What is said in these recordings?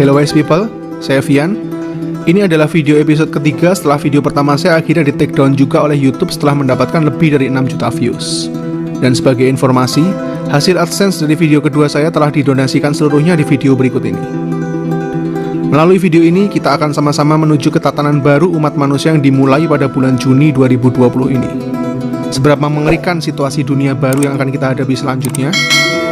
Hello wise people, saya Vian. Ini adalah video episode ketiga setelah video pertama saya akhirnya di take down juga oleh YouTube setelah mendapatkan lebih dari 6 juta views. Dan sebagai informasi, hasil AdSense dari video kedua saya telah didonasikan seluruhnya di video berikut ini. Melalui video ini, kita akan sama-sama menuju ke tatanan baru umat manusia yang dimulai pada bulan Juni 2020 ini. Seberapa mengerikan situasi dunia baru yang akan kita hadapi selanjutnya?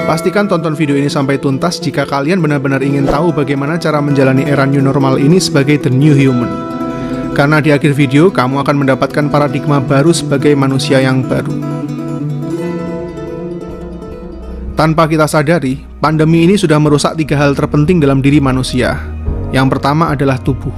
Pastikan tonton video ini sampai tuntas jika kalian benar-benar ingin tahu bagaimana cara menjalani era new normal ini sebagai the new human. Karena di akhir video, kamu akan mendapatkan paradigma baru sebagai manusia yang baru. Tanpa kita sadari, pandemi ini sudah merusak 3 hal terpenting dalam diri manusia. Yang pertama adalah tubuh.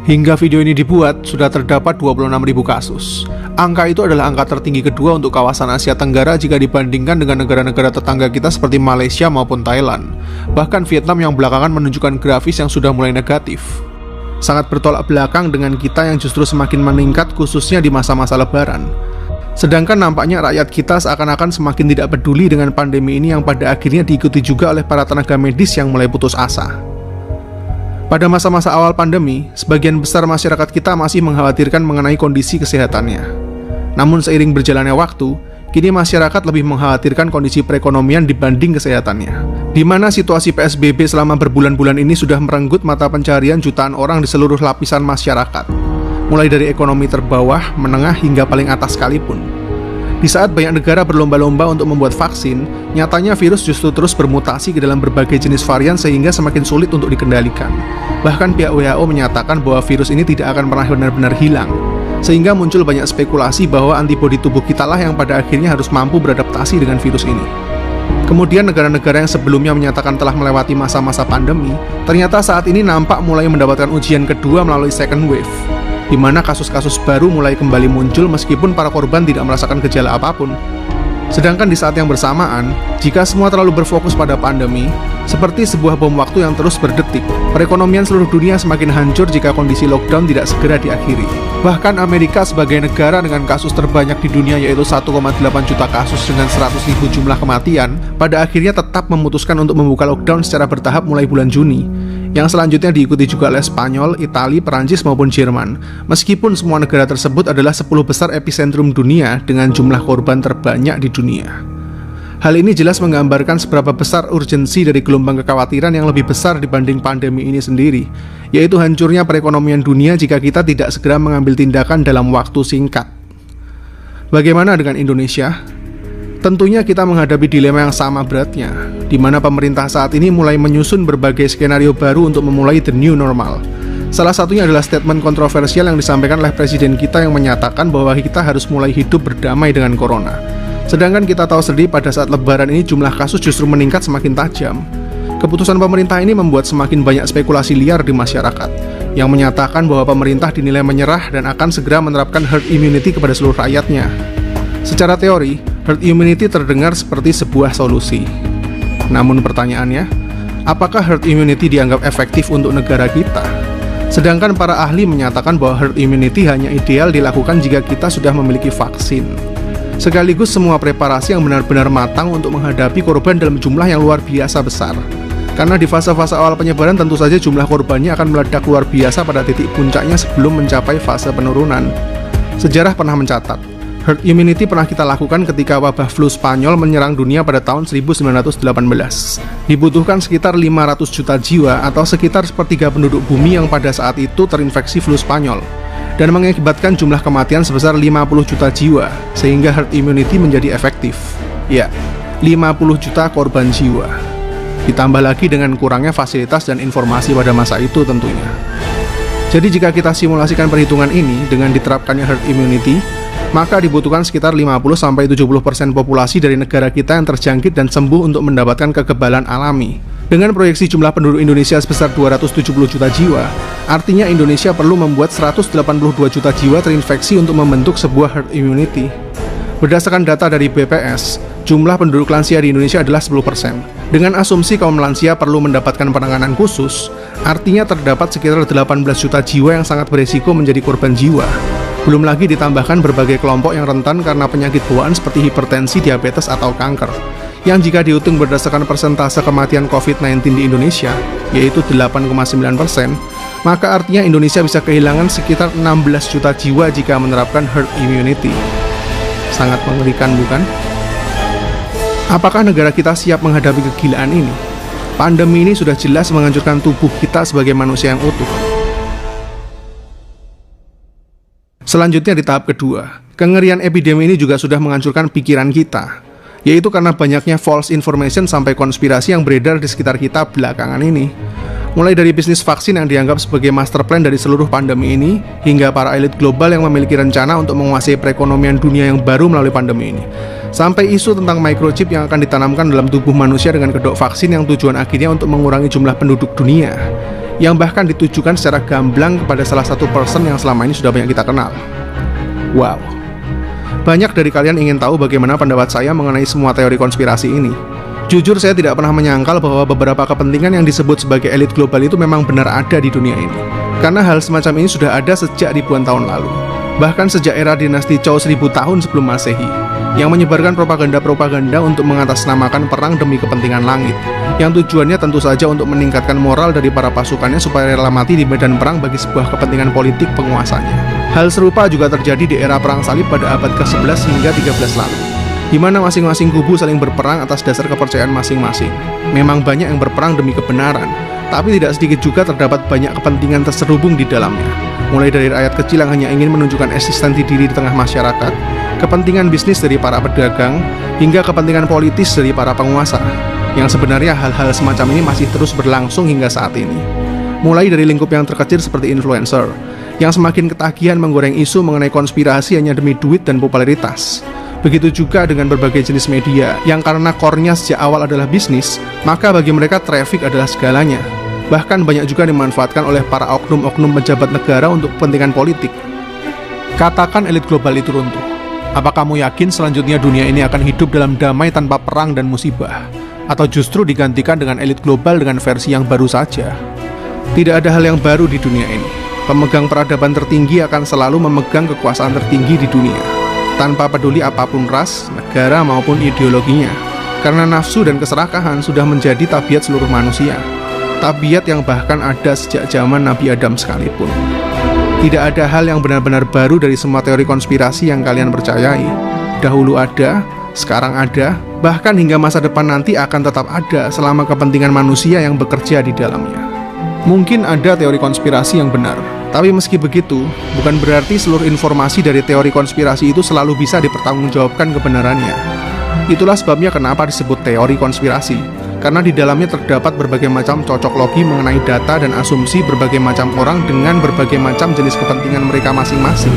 Hingga video ini dibuat, sudah terdapat 26.000 kasus. Angka itu adalah angka tertinggi kedua untuk kawasan Asia Tenggara jika dibandingkan dengan negara-negara tetangga kita seperti Malaysia maupun Thailand. Bahkan Vietnam yang belakangan menunjukkan grafis yang sudah mulai negatif. Sangat bertolak belakang dengan kita yang justru semakin meningkat khususnya di masa-masa lebaran. Sedangkan nampaknya rakyat kita seakan-akan semakin tidak peduli dengan pandemi ini yang pada akhirnya diikuti juga oleh para tenaga medis yang mulai putus asa. Pada masa-masa awal pandemi, sebagian besar masyarakat kita masih mengkhawatirkan mengenai kondisi kesehatannya. Namun seiring berjalannya waktu, kini masyarakat lebih mengkhawatirkan kondisi perekonomian dibanding kesehatannya. Di mana situasi PSBB selama berbulan-bulan ini sudah merenggut mata pencarian jutaan orang di seluruh lapisan masyarakat. Mulai dari ekonomi terbawah, menengah, hingga paling atas sekalipun. Di saat banyak negara berlomba-lomba untuk membuat vaksin, nyatanya virus justru terus bermutasi ke dalam berbagai jenis varian sehingga semakin sulit untuk dikendalikan. Bahkan pihak WHO menyatakan bahwa virus ini tidak akan pernah benar-benar hilang. Sehingga muncul banyak spekulasi bahwa antibodi tubuh kita lah yang pada akhirnya harus mampu beradaptasi dengan virus ini. Kemudian negara-negara yang sebelumnya menyatakan telah melewati masa-masa pandemi, ternyata saat ini nampak mulai mendapatkan ujian kedua melalui second wave, di mana kasus-kasus baru mulai kembali muncul meskipun para korban tidak merasakan gejala apapun. Sedangkan di saat yang bersamaan, jika semua terlalu berfokus pada pandemi, seperti sebuah bom waktu yang terus berdetik, perekonomian seluruh dunia semakin hancur jika kondisi lockdown tidak segera diakhiri. Bahkan Amerika sebagai negara dengan kasus terbanyak di dunia yaitu 1,8 juta kasus dengan 100.000 jumlah kematian, pada akhirnya tetap memutuskan untuk membuka lockdown secara bertahap mulai bulan Juni. Yang selanjutnya diikuti juga oleh Spanyol, Italia, Perancis maupun Jerman. Meskipun semua negara tersebut adalah 10 besar epicentrum dunia dengan jumlah korban terbanyak di dunia. Hal ini jelas menggambarkan seberapa besar urgensi dari gelombang kekhawatiran yang lebih besar dibanding pandemi ini sendiri, yaitu hancurnya perekonomian dunia jika kita tidak segera mengambil tindakan dalam waktu singkat. Bagaimana dengan Indonesia? Tentunya kita menghadapi dilema yang sama beratnya, di mana pemerintah saat ini mulai menyusun berbagai skenario baru untuk memulai the new normal. Salah satunya adalah statement kontroversial yang disampaikan oleh presiden kita yang menyatakan bahwa kita harus mulai hidup berdamai dengan corona. Sedangkan kita tahu sendiri pada saat lebaran ini jumlah kasus justru meningkat semakin tajam. Keputusan pemerintah ini membuat semakin banyak spekulasi liar di masyarakat, yang menyatakan bahwa pemerintah dinilai menyerah dan akan segera menerapkan herd immunity kepada seluruh rakyatnya. Secara teori, herd immunity terdengar seperti sebuah solusi. Namun pertanyaannya, apakah herd immunity dianggap efektif untuk negara kita? Sedangkan para ahli menyatakan bahwa herd immunity hanya ideal dilakukan jika kita sudah memiliki vaksin. Sekaligus semua preparasi yang benar-benar matang untuk menghadapi korban dalam jumlah yang luar biasa besar. Karena di fase-fase awal penyebaran tentu saja jumlah korbannya akan meledak luar biasa pada titik puncaknya sebelum mencapai fase penurunan. Sejarah pernah mencatat, herd immunity pernah kita lakukan ketika wabah flu Spanyol menyerang dunia pada tahun 1918. Dibutuhkan sekitar 500 juta jiwa atau sekitar sepertiga penduduk bumi yang pada saat itu terinfeksi flu Spanyol, dan mengakibatkan jumlah kematian sebesar 50 juta jiwa, sehingga herd immunity menjadi efektif. Ya, 50 juta korban jiwa. Ditambah lagi dengan kurangnya fasilitas dan informasi pada masa itu tentunya. Jadi jika kita simulasikan perhitungan ini dengan diterapkannya herd immunity, maka dibutuhkan sekitar 50-70% populasi dari negara kita yang terjangkit dan sembuh untuk mendapatkan kekebalan alami. Dengan proyeksi jumlah penduduk Indonesia sebesar 270 juta jiwa, artinya Indonesia perlu membuat 182 juta jiwa terinfeksi untuk membentuk sebuah herd immunity. Berdasarkan data dari BPS, jumlah penduduk lansia di Indonesia adalah 10%. Dengan asumsi kaum lansia perlu mendapatkan penanganan khusus, artinya terdapat sekitar 18 juta jiwa yang sangat beresiko menjadi korban jiwa. Belum lagi ditambahkan berbagai kelompok yang rentan karena penyakit bawaan seperti hipertensi, diabetes, atau kanker. yang jika dihitung berdasarkan persentase kematian COVID-19 di Indonesia, yaitu 8,9%, maka artinya Indonesia bisa kehilangan sekitar 16 juta jiwa jika menerapkan herd immunity. Sangat mengerikan, bukan? Apakah negara kita siap menghadapi kegilaan ini? Pandemi ini sudah jelas menghancurkan tubuh kita sebagai manusia yang utuh. Selanjutnya di tahap kedua, kengerian epidemi ini juga sudah menghancurkan pikiran kita, yaitu karena banyaknya false information sampai konspirasi yang beredar di sekitar kita belakangan ini. Mulai dari bisnis vaksin yang dianggap sebagai master plan dari seluruh pandemi ini, hingga para elit global yang memiliki rencana untuk menguasai perekonomian dunia yang baru melalui pandemi ini. Sampai isu tentang microchip yang akan ditanamkan dalam tubuh manusia dengan kedok vaksin yang tujuan akhirnya untuk mengurangi jumlah penduduk dunia, yang bahkan ditujukan secara gamblang kepada salah satu person yang selama ini sudah banyak kita kenal. Wow. Banyak dari kalian ingin tahu bagaimana pendapat saya mengenai semua teori konspirasi ini. Jujur saya tidak pernah menyangkal bahwa beberapa kepentingan yang disebut sebagai elit global itu memang benar ada di dunia ini. Karena hal semacam ini sudah ada sejak ribuan tahun lalu. Bahkan sejak era dinasti Chow 1000 tahun sebelum Masehi, yang menyebarkan propaganda-propaganda untuk mengatasnamakan perang demi kepentingan langit, yang tujuannya tentu saja untuk meningkatkan moral dari para pasukannya supaya rela mati di medan perang bagi sebuah kepentingan politik penguasanya. Hal serupa juga terjadi di era Perang Salib pada abad ke-11 hingga 13 lalu, di mana masing-masing kubu saling berperang atas dasar kepercayaan masing-masing. Memang banyak yang berperang demi kebenaran, tapi tidak sedikit juga terdapat banyak kepentingan terselubung di dalamnya. Mulai dari rakyat kecil yang hanya ingin menunjukkan eksistensi diri di tengah masyarakat, kepentingan bisnis dari para pedagang, hingga kepentingan politis dari para penguasa, yang sebenarnya hal-hal semacam ini masih terus berlangsung hingga saat ini. Mulai dari lingkup yang terkecil seperti influencer, yang semakin ketagihan menggoreng isu mengenai konspirasi hanya demi duit dan popularitas. Begitu juga dengan berbagai jenis media, yang karena core-nya sejak awal adalah bisnis, maka bagi mereka traffic adalah segalanya. Bahkan banyak juga dimanfaatkan oleh para oknum-oknum pejabat negara untuk kepentingan politik. Katakan elit global itu runtuh. Apa kamu yakin selanjutnya dunia ini akan hidup dalam damai tanpa perang dan musibah? Atau justru digantikan dengan elit global dengan versi yang baru saja? Tidak ada hal yang baru di dunia ini. Pemegang peradaban tertinggi akan selalu memegang kekuasaan tertinggi di dunia, tanpa peduli apapun ras, negara maupun ideologinya. Karena nafsu dan keserakahan sudah menjadi tabiat seluruh manusia. Tabiat yang bahkan ada sejak zaman Nabi Adam sekalipun. Tidak ada hal yang benar-benar baru dari semua teori konspirasi yang kalian percayai. Dahulu ada, sekarang ada, bahkan hingga masa depan nanti akan tetap ada selama kepentingan manusia yang bekerja di dalamnya. Mungkin ada teori konspirasi yang benar, tapi meski begitu, bukan berarti seluruh informasi dari teori konspirasi itu selalu bisa dipertanggungjawabkan kebenarannya. Itulah sebabnya kenapa disebut teori konspirasi. Karena di dalamnya terdapat berbagai macam cocok logi mengenai data dan asumsi berbagai macam orang dengan berbagai macam jenis kepentingan mereka masing-masing.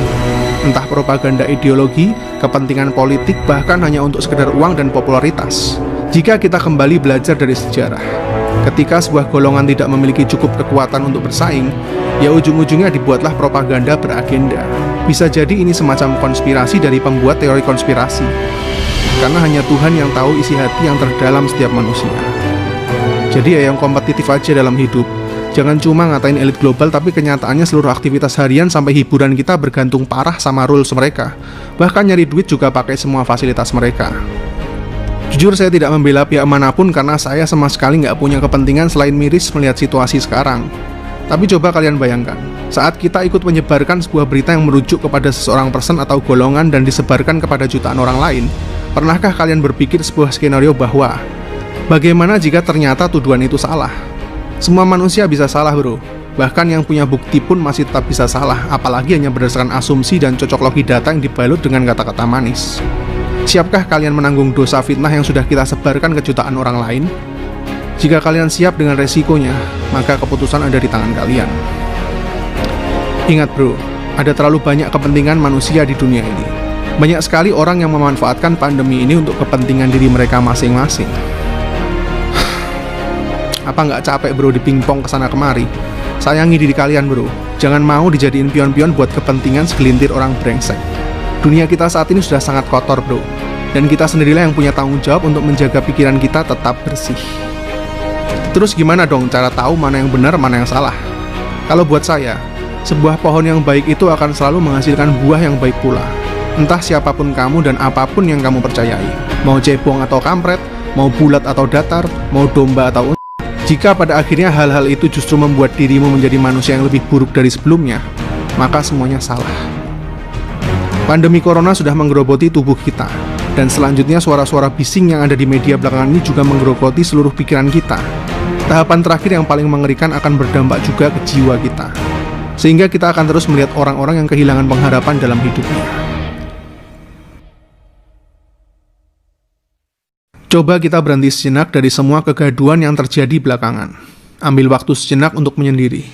Entah propaganda ideologi, kepentingan politik, bahkan hanya untuk sekedar uang dan popularitas. Jika kita kembali belajar dari sejarah, ketika sebuah golongan tidak memiliki cukup kekuatan untuk bersaing, ya ujung-ujungnya dibuatlah propaganda beragenda. Bisa jadi ini semacam konspirasi dari pembuat teori konspirasi. Karena hanya Tuhan yang tahu isi hati yang terdalam setiap manusia. Jadi ya yang kompetitif aja dalam hidup. Jangan cuma ngatain elit global, tapi kenyataannya seluruh aktivitas harian sampai hiburan kita bergantung parah sama rules mereka. Bahkan nyari duit juga pakai semua fasilitas mereka. Jujur saya tidak membela pihak manapun karena saya sama sekali nggak punya kepentingan selain miris melihat situasi sekarang. Tapi coba kalian bayangkan, saat kita ikut menyebarkan sebuah berita yang merujuk kepada seseorang person atau golongan dan disebarkan kepada jutaan orang lain, pernahkah kalian berpikir sebuah skenario bahwa bagaimana jika ternyata tuduhan itu salah? Semua manusia bisa salah bro, bahkan yang punya bukti pun masih tetap bisa salah, apalagi hanya berdasarkan asumsi dan cocok logi data yang dibalut dengan kata-kata manis. Siapkah kalian menanggung dosa fitnah yang sudah kita sebarkan ke jutaan orang lain? Jika kalian siap dengan resikonya, maka keputusan ada di tangan kalian. Ingat bro, ada terlalu banyak kepentingan manusia di dunia ini. Banyak sekali orang yang memanfaatkan pandemi ini untuk kepentingan diri mereka masing-masing. Apa nggak capek bro di pingpong kesana kemari? Sayangi diri kalian bro, jangan mau dijadiin pion-pion buat kepentingan segelintir orang brengsek. Dunia kita saat ini sudah sangat kotor bro, dan kita sendirilah yang punya tanggung jawab untuk menjaga pikiran kita tetap bersih. Terus gimana dong cara tahu mana yang benar, mana yang salah? Kalau buat saya, sebuah pohon yang baik itu akan selalu menghasilkan buah yang baik pula. Entah siapapun kamu dan apapun yang kamu percayai, mau cebong atau kampret, mau bulat atau datar, mau domba atau unta. Jika pada akhirnya hal-hal itu justru membuat dirimu menjadi manusia yang lebih buruk dari sebelumnya, maka semuanya salah. Pandemi corona sudah menggerogoti tubuh kita, dan selanjutnya suara-suara bising yang ada di media belakangan ini juga menggerogoti seluruh pikiran kita. Tahapan terakhir yang paling mengerikan akan berdampak juga ke jiwa kita, sehingga kita akan terus melihat orang-orang yang kehilangan pengharapan dalam hidupnya. Coba kita berhenti sejenak dari semua kegaduhan yang terjadi belakangan. Ambil waktu sejenak untuk menyendiri.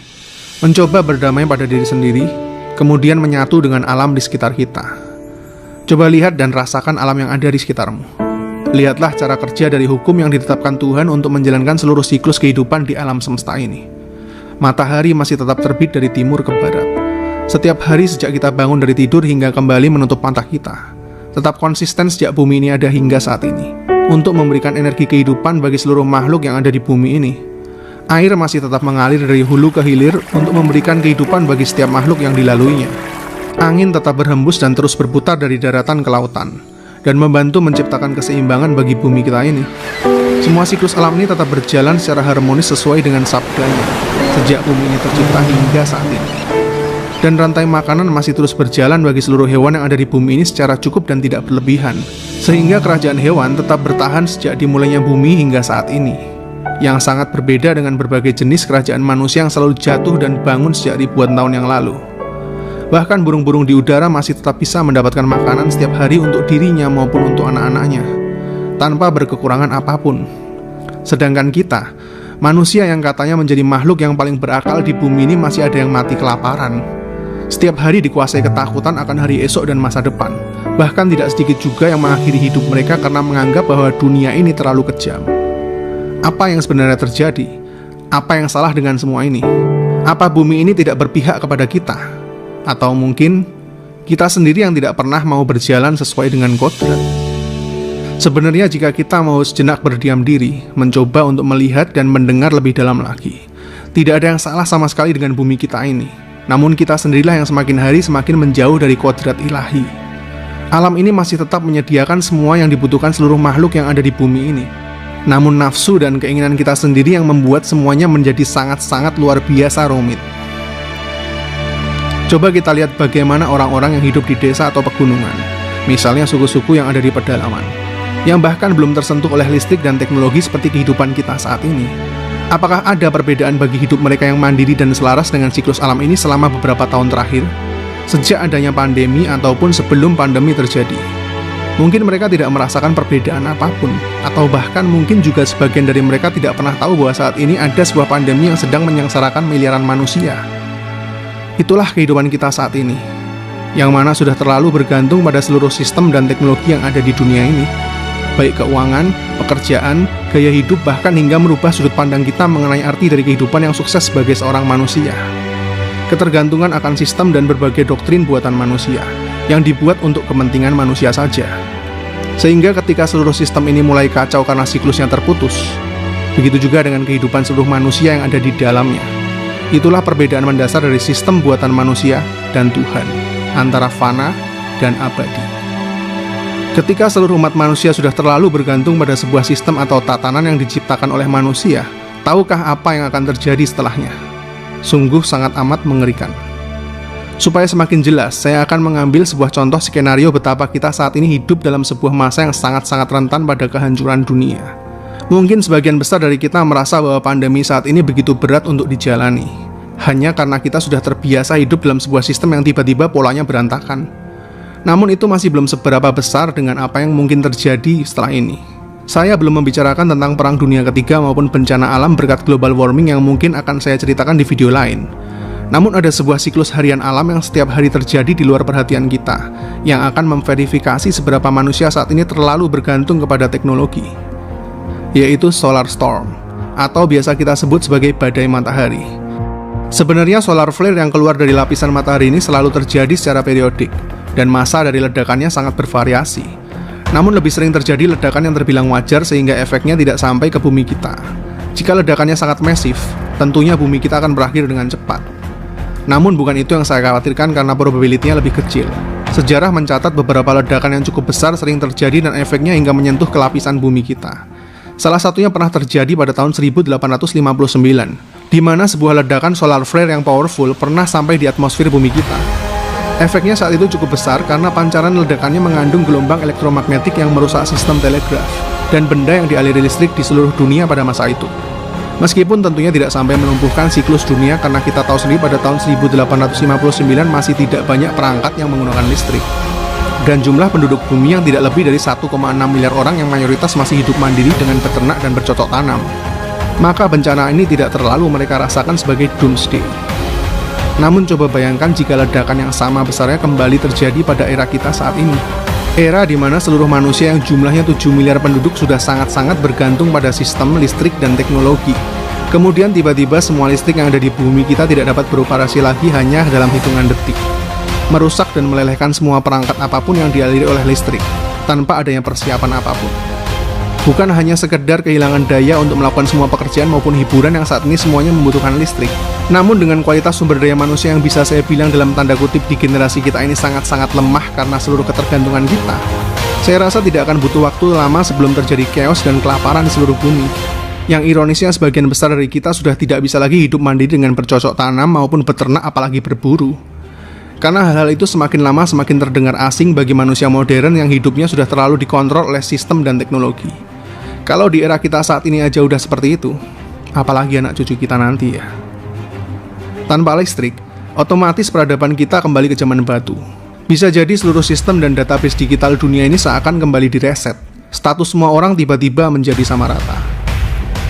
Mencoba berdamai pada diri sendiri, kemudian menyatu dengan alam di sekitar kita. Coba lihat dan rasakan alam yang ada di sekitarmu. Lihatlah cara kerja dari hukum yang ditetapkan Tuhan untuk menjalankan seluruh siklus kehidupan di alam semesta ini. Matahari masih tetap terbit dari timur ke barat. Setiap hari sejak kita bangun dari tidur hingga kembali menutup mata kita, tetap konsisten sejak bumi ini ada hingga saat ini, untuk memberikan energi kehidupan bagi seluruh makhluk yang ada di bumi ini. Air masih tetap mengalir dari hulu ke hilir untuk memberikan kehidupan bagi setiap makhluk yang dilaluinya. Angin tetap berhembus dan terus berputar dari daratan ke lautan, dan membantu menciptakan keseimbangan bagi bumi kita ini. Semua siklus alam ini tetap berjalan secara harmonis sesuai dengan sabdanya, sejak bumi ini tercipta hingga saat ini. Dan rantai makanan masih terus berjalan bagi seluruh hewan yang ada di bumi ini secara cukup dan tidak berlebihan, sehingga kerajaan hewan tetap bertahan sejak dimulainya bumi hingga saat ini, yang sangat berbeda dengan berbagai jenis kerajaan manusia yang selalu jatuh dan bangun sejak ribuan tahun yang lalu. Bahkan burung-burung di udara masih tetap bisa mendapatkan makanan setiap hari untuk dirinya maupun untuk anak-anaknya, tanpa berkekurangan apapun. Sedangkan kita, manusia yang katanya menjadi makhluk yang paling berakal di bumi ini, masih ada yang mati kelaparan. Setiap hari dikuasai ketakutan akan hari esok dan masa depan. Bahkan tidak sedikit juga yang mengakhiri hidup mereka karena menganggap bahwa dunia ini terlalu kejam. Apa yang sebenarnya terjadi? Apa yang salah dengan semua ini? Apa bumi ini tidak berpihak kepada kita? Atau mungkin kita sendiri yang tidak pernah mau berjalan sesuai dengan kodrat? Sebenarnya jika kita mau sejenak berdiam diri, mencoba untuk melihat dan mendengar lebih dalam lagi, tidak ada yang salah sama sekali dengan bumi kita ini. Namun kita sendirilah yang semakin hari semakin menjauh dari kodrat ilahi. Alam ini masih tetap menyediakan semua yang dibutuhkan seluruh makhluk yang ada di bumi ini. Namun nafsu dan keinginan kita sendiri yang membuat semuanya menjadi sangat-sangat luar biasa rumit. Coba kita lihat bagaimana orang-orang yang hidup di desa atau pegunungan, misalnya suku-suku yang ada di pedalaman, yang bahkan belum tersentuh oleh listrik dan teknologi seperti kehidupan kita saat ini. Apakah ada perbedaan bagi hidup mereka yang mandiri dan selaras dengan siklus alam ini selama beberapa tahun terakhir, sejak adanya pandemi ataupun sebelum pandemi terjadi? Mungkin mereka tidak merasakan perbedaan apapun, atau bahkan mungkin juga sebagian dari mereka tidak pernah tahu bahwa saat ini ada sebuah pandemi yang sedang menyengsarakan miliaran manusia. Itulah kehidupan kita saat ini, yang mana sudah terlalu bergantung pada seluruh sistem dan teknologi yang ada di dunia ini, baik keuangan, pekerjaan, gaya hidup, bahkan hingga merubah sudut pandang kita mengenai arti dari kehidupan yang sukses sebagai seorang manusia. Ketergantungan akan sistem dan berbagai doktrin buatan manusia, yang dibuat untuk kepentingan manusia saja. Sehingga ketika seluruh sistem ini mulai kacau karena siklusnya terputus, begitu juga dengan kehidupan seluruh manusia yang ada di dalamnya. Itulah perbedaan mendasar dari sistem buatan manusia dan Tuhan, antara fana dan abadi. Ketika seluruh umat manusia sudah terlalu bergantung pada sebuah sistem atau tatanan yang diciptakan oleh manusia, tahukah apa yang akan terjadi setelahnya? Sungguh sangat amat mengerikan. Supaya semakin jelas, saya akan mengambil sebuah contoh skenario betapa kita saat ini hidup dalam sebuah masa yang sangat-sangat rentan pada kehancuran dunia. Mungkin sebagian besar dari kita merasa bahwa pandemi saat ini begitu berat untuk dijalani, hanya karena kita sudah terbiasa hidup dalam sebuah sistem yang tiba-tiba polanya berantakan. Namun itu masih belum seberapa besar dengan apa yang mungkin terjadi setelah ini. Saya belum membicarakan tentang perang dunia ketiga maupun bencana alam berkat global warming yang mungkin akan saya ceritakan di video lain. Namun ada sebuah siklus harian alam yang setiap hari terjadi di luar perhatian kita, yang akan memverifikasi seberapa manusia saat ini terlalu bergantung kepada teknologi, yaitu solar storm, atau biasa kita sebut sebagai badai matahari. Sebenarnya solar flare yang keluar dari lapisan matahari ini selalu terjadi secara periodik, dan masa dari ledakannya sangat bervariasi. Namun lebih sering terjadi ledakan yang terbilang wajar sehingga efeknya tidak sampai ke bumi kita. Jika ledakannya sangat masif, tentunya bumi kita akan berakhir dengan cepat. Namun bukan itu yang saya khawatirkan karena probability-nya lebih kecil. Sejarah mencatat beberapa ledakan yang cukup besar sering terjadi dan efeknya hingga menyentuh ke lapisan bumi kita. Salah satunya pernah terjadi pada tahun 1859, di mana sebuah ledakan solar flare yang powerful pernah sampai di atmosfer bumi kita. Efeknya saat itu cukup besar karena pancaran ledakannya mengandung gelombang elektromagnetik yang merusak sistem telegraf dan benda yang dialiri listrik di seluruh dunia pada masa itu. Meskipun tentunya tidak sampai melumpuhkan siklus dunia karena kita tahu sendiri pada tahun 1859 masih tidak banyak perangkat yang menggunakan listrik. Dan jumlah penduduk bumi yang tidak lebih dari 1,6 miliar orang yang mayoritas masih hidup mandiri dengan beternak dan bercocok tanam. Maka bencana ini tidak terlalu mereka rasakan sebagai doomsday. Namun coba bayangkan jika ledakan yang sama besarnya kembali terjadi pada era kita saat ini. Era di mana seluruh manusia yang jumlahnya 7 miliar penduduk sudah sangat-sangat bergantung pada sistem listrik dan teknologi. Kemudian tiba-tiba semua listrik yang ada di bumi kita tidak dapat beroperasi lagi hanya dalam hitungan detik. Merusak dan melelehkan semua perangkat apapun yang dialiri oleh listrik, tanpa adanya persiapan apapun. Bukan hanya sekedar kehilangan daya untuk melakukan semua pekerjaan maupun hiburan yang saat ini semuanya membutuhkan listrik. Namun dengan kualitas sumber daya manusia yang bisa saya bilang dalam tanda kutip di generasi kita ini sangat-sangat lemah karena seluruh ketergantungan kita, saya rasa tidak akan butuh waktu lama sebelum terjadi chaos dan kelaparan di seluruh bumi. Yang ironisnya sebagian besar dari kita sudah tidak bisa lagi hidup mandiri dengan bercocok tanam maupun beternak apalagi berburu. Karena hal-hal itu semakin lama semakin terdengar asing bagi manusia modern yang hidupnya sudah terlalu dikontrol oleh sistem dan teknologi. Kalau di era kita saat ini aja udah seperti itu, apalagi anak cucu kita nanti ya. Tanpa listrik, otomatis peradaban kita kembali ke zaman batu. Bisa jadi seluruh sistem dan database digital dunia ini seakan kembali direset. Status semua orang tiba-tiba menjadi sama rata.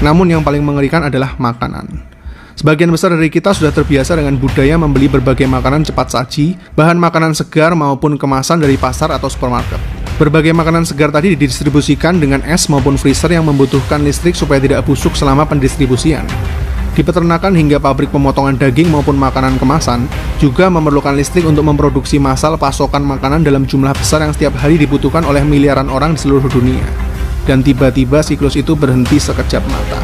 Namun yang paling mengerikan adalah makanan. Sebagian besar dari kita sudah terbiasa dengan budaya membeli berbagai makanan cepat saji, bahan makanan segar maupun kemasan dari pasar atau supermarket. Berbagai makanan segar tadi didistribusikan dengan es maupun freezer yang membutuhkan listrik supaya tidak busuk selama pendistribusian. Di peternakan hingga pabrik pemotongan daging maupun makanan kemasan juga memerlukan listrik untuk memproduksi massal pasokan makanan dalam jumlah besar yang setiap hari dibutuhkan oleh miliaran orang di seluruh dunia. Dan tiba-tiba siklus itu berhenti sekejap mata.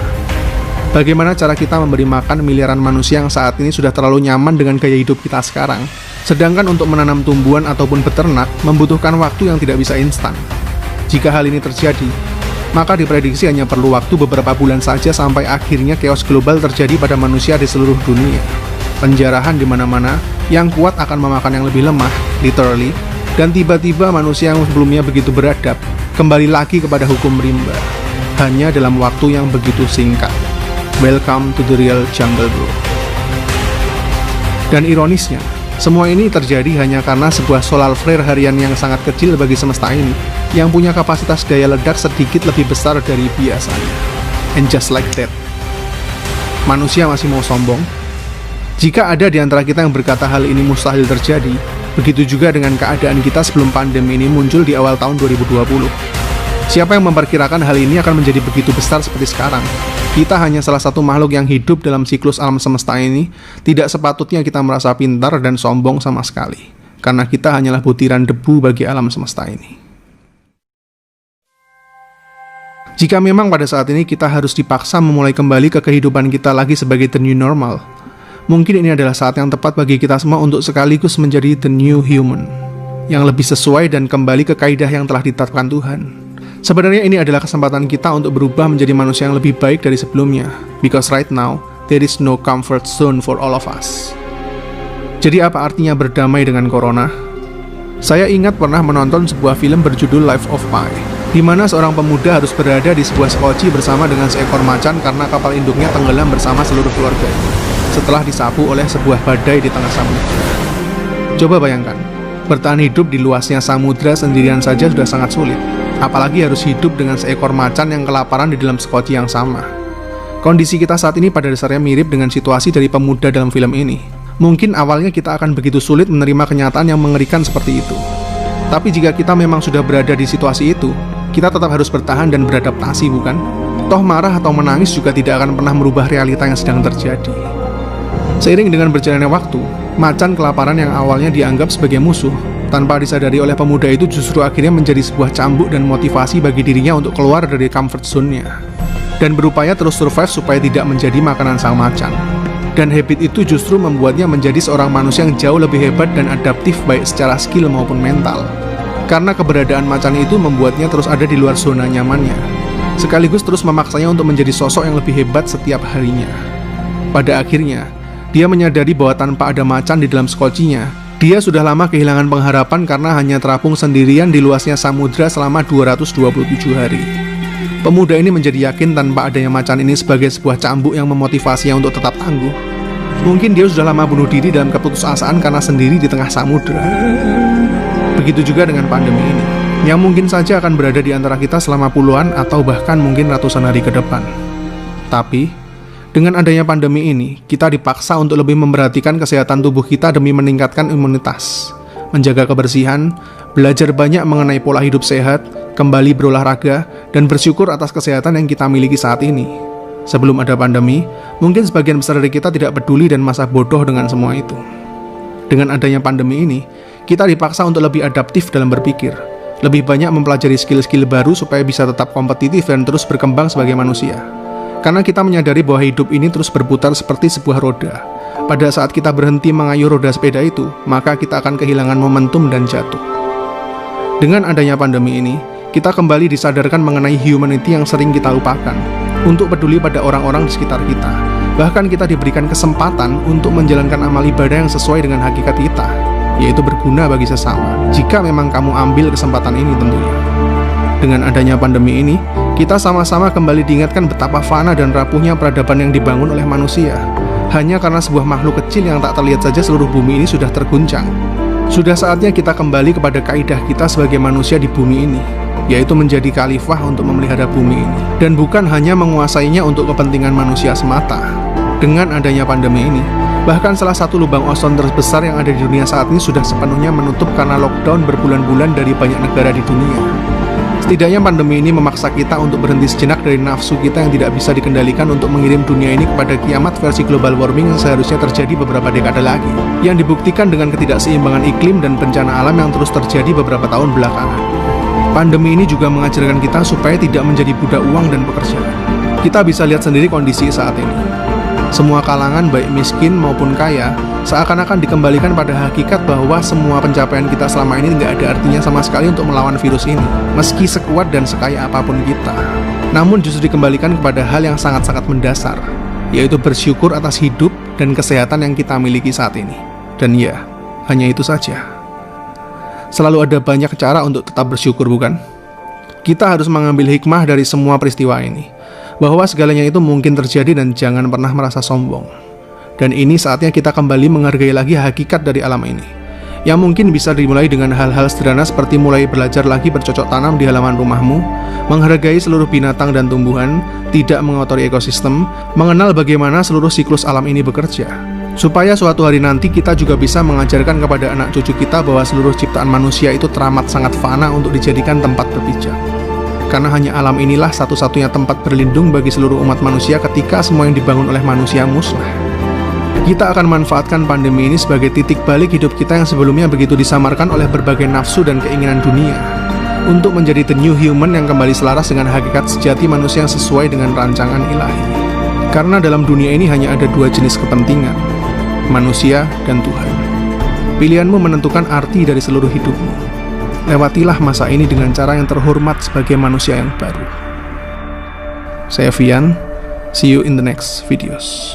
Bagaimana cara kita memberi makan miliaran manusia yang saat ini sudah terlalu nyaman dengan gaya hidup kita sekarang? Sedangkan untuk menanam tumbuhan ataupun beternak membutuhkan waktu yang tidak bisa instan. Jika hal ini terjadi, maka diprediksi hanya perlu waktu beberapa bulan saja sampai akhirnya chaos global terjadi pada manusia di seluruh dunia. Penjarahan di mana-mana, yang kuat akan memakan yang lebih lemah, literally, dan tiba-tiba manusia yang sebelumnya begitu beradab kembali lagi kepada hukum rimba, hanya dalam waktu yang begitu singkat. Welcome to the real jungle, bro. Dan ironisnya, semua ini terjadi hanya karena sebuah solar flare harian yang sangat kecil bagi semesta ini, yang punya kapasitas daya ledak sedikit lebih besar dari biasanya. And just like that, manusia masih mau sombong? Jika ada di antara kita yang berkata hal ini mustahil terjadi, begitu juga dengan keadaan kita sebelum pandemi ini muncul di awal tahun 2020. Siapa yang memperkirakan hal ini akan menjadi begitu besar seperti sekarang? Kita hanya salah satu makhluk yang hidup dalam siklus alam semesta ini. Tidak sepatutnya kita merasa pintar dan sombong sama sekali, karena kita hanyalah butiran debu bagi alam semesta ini. Jika memang pada saat ini kita harus dipaksa memulai kembali ke kehidupan kita lagi sebagai the new normal, mungkin ini adalah saat yang tepat bagi kita semua untuk sekaligus menjadi the new human, yang lebih sesuai dan kembali ke kaidah yang telah ditetapkan Tuhan. Sebenarnya ini adalah kesempatan kita untuk berubah menjadi manusia yang lebih baik dari sebelumnya, because right now, there is no comfort zone for all of us. Jadi apa artinya berdamai dengan corona? Saya ingat pernah menonton sebuah film berjudul Life of Pi, di mana seorang pemuda harus berada di sebuah sekoci bersama dengan seekor macan karena kapal induknya tenggelam bersama seluruh keluarganya, setelah disapu oleh sebuah badai di tengah samudra. Coba bayangkan, bertahan hidup di luasnya samudra sendirian saja sudah sangat sulit, apalagi harus hidup dengan seekor macan yang kelaparan di dalam sekoci yang sama. Kondisi kita saat ini pada dasarnya mirip dengan situasi dari pemuda dalam film ini. Mungkin awalnya kita akan begitu sulit menerima kenyataan yang mengerikan seperti itu. Tapi jika kita memang sudah berada di situasi itu, kita tetap harus bertahan dan beradaptasi, bukan? Toh marah atau menangis juga tidak akan pernah merubah realita yang sedang terjadi. Seiring dengan berjalannya waktu, macan kelaparan yang awalnya dianggap sebagai musuh, tanpa disadari oleh pemuda itu justru akhirnya menjadi sebuah cambuk dan motivasi bagi dirinya untuk keluar dari comfort zone-nya dan berupaya terus survive supaya tidak menjadi makanan sang macan. Dan habit itu justru membuatnya menjadi seorang manusia yang jauh lebih hebat dan adaptif baik secara skill maupun mental. Karena keberadaan macan itu membuatnya terus ada di luar zona nyamannya. sekaligus terus memaksanya untuk menjadi sosok yang lebih hebat setiap harinya. Pada akhirnya, dia menyadari bahwa tanpa ada macan di dalam skocinya, dia sudah lama kehilangan pengharapan karena hanya terapung sendirian di luasnya samudra selama 227 hari. Pemuda ini menjadi yakin tanpa adanya macan ini sebagai sebuah cambuk yang memotivasinya untuk tetap tangguh. Mungkin dia sudah lama bunuh diri dalam keputusasaan karena sendiri di tengah samudra. Begitu juga dengan pandemi ini, yang mungkin saja akan berada di antara kita selama puluhan atau bahkan mungkin ratusan hari ke depan. Tapi, dengan adanya pandemi ini, kita dipaksa untuk lebih memperhatikan kesehatan tubuh kita demi meningkatkan imunitas, menjaga kebersihan, belajar banyak mengenai pola hidup sehat, kembali berolahraga, dan bersyukur atas kesehatan yang kita miliki saat ini. Sebelum ada pandemi, mungkin sebagian besar dari kita tidak peduli dan masa bodoh dengan semua itu. Dengan adanya pandemi ini, kita dipaksa untuk lebih adaptif dalam berpikir, lebih banyak mempelajari skill-skill baru supaya bisa tetap kompetitif dan terus berkembang sebagai manusia. Karena kita menyadari bahwa hidup ini terus berputar seperti sebuah roda. Pada saat kita berhenti mengayuh roda sepeda itu, maka kita akan kehilangan momentum dan jatuh. Dengan adanya pandemi ini, kita kembali disadarkan mengenai humanity yang sering kita lupakan, untuk peduli pada orang-orang di sekitar kita. Bahkan kita diberikan kesempatan untuk menjalankan amal ibadah yang sesuai dengan hakikat kita, yaitu berguna bagi sesama, jika memang kamu ambil kesempatan ini tentunya. Dengan adanya pandemi ini, kita sama-sama kembali diingatkan betapa fana dan rapuhnya peradaban yang dibangun oleh manusia. Hanya karena sebuah makhluk kecil yang tak terlihat saja seluruh bumi ini sudah terguncang. Sudah saatnya kita kembali kepada kaidah kita sebagai manusia di bumi ini, yaitu menjadi khalifah untuk memelihara bumi ini, dan bukan hanya menguasainya untuk kepentingan manusia semata. Dengan adanya pandemi ini, bahkan salah satu lubang ozon terbesar yang ada di dunia saat ini sudah sepenuhnya menutup karena lockdown berbulan-bulan dari banyak negara di dunia. Setidaknya pandemi ini memaksa kita untuk berhenti sejenak dari nafsu kita yang tidak bisa dikendalikan untuk mengirim dunia ini kepada kiamat versi global warming yang seharusnya terjadi beberapa dekade lagi, yang dibuktikan dengan ketidakseimbangan iklim dan bencana alam yang terus terjadi beberapa tahun belakangan. Pandemi ini juga mengajarkan kita supaya tidak menjadi budak uang dan pekerjaan. Kita bisa lihat sendiri kondisi saat ini. Semua kalangan, baik miskin maupun kaya, seakan-akan dikembalikan pada hakikat bahwa semua pencapaian kita selama ini tidak ada artinya sama sekali untuk melawan virus ini, meski sekuat dan sekaya apapun kita. Namun justru dikembalikan kepada hal yang sangat-sangat mendasar, yaitu bersyukur atas hidup dan kesehatan yang kita miliki saat ini. Dan ya, hanya itu saja. Selalu ada banyak cara untuk tetap bersyukur, bukan? Kita harus mengambil hikmah dari semua peristiwa ini, bahwa segalanya itu mungkin terjadi dan jangan pernah merasa sombong. Dan ini saatnya kita kembali menghargai lagi hakikat dari alam ini, yang mungkin bisa dimulai dengan hal-hal sederhana seperti mulai belajar lagi bercocok tanam di halaman rumahmu, menghargai seluruh binatang dan tumbuhan, tidak mengotori ekosistem, mengenal bagaimana seluruh siklus alam ini bekerja, supaya suatu hari nanti kita juga bisa mengajarkan kepada anak cucu kita bahwa seluruh ciptaan manusia itu teramat sangat fana untuk dijadikan tempat berpijak. Karena hanya alam inilah satu-satunya tempat berlindung bagi seluruh umat manusia ketika semua yang dibangun oleh manusia musnah. Kita akan manfaatkan pandemi ini sebagai titik balik hidup kita yang sebelumnya begitu disamarkan oleh berbagai nafsu dan keinginan dunia, untuk menjadi the new human yang kembali selaras dengan hakikat sejati manusia yang sesuai dengan rancangan ilahi. Karena dalam dunia ini hanya ada dua jenis kepentingan, manusia dan Tuhan. Pilihanmu menentukan arti dari seluruh hidupmu. Lewatilah masa ini dengan cara yang terhormat sebagai manusia yang baru. Saya Vian, see you in the next videos.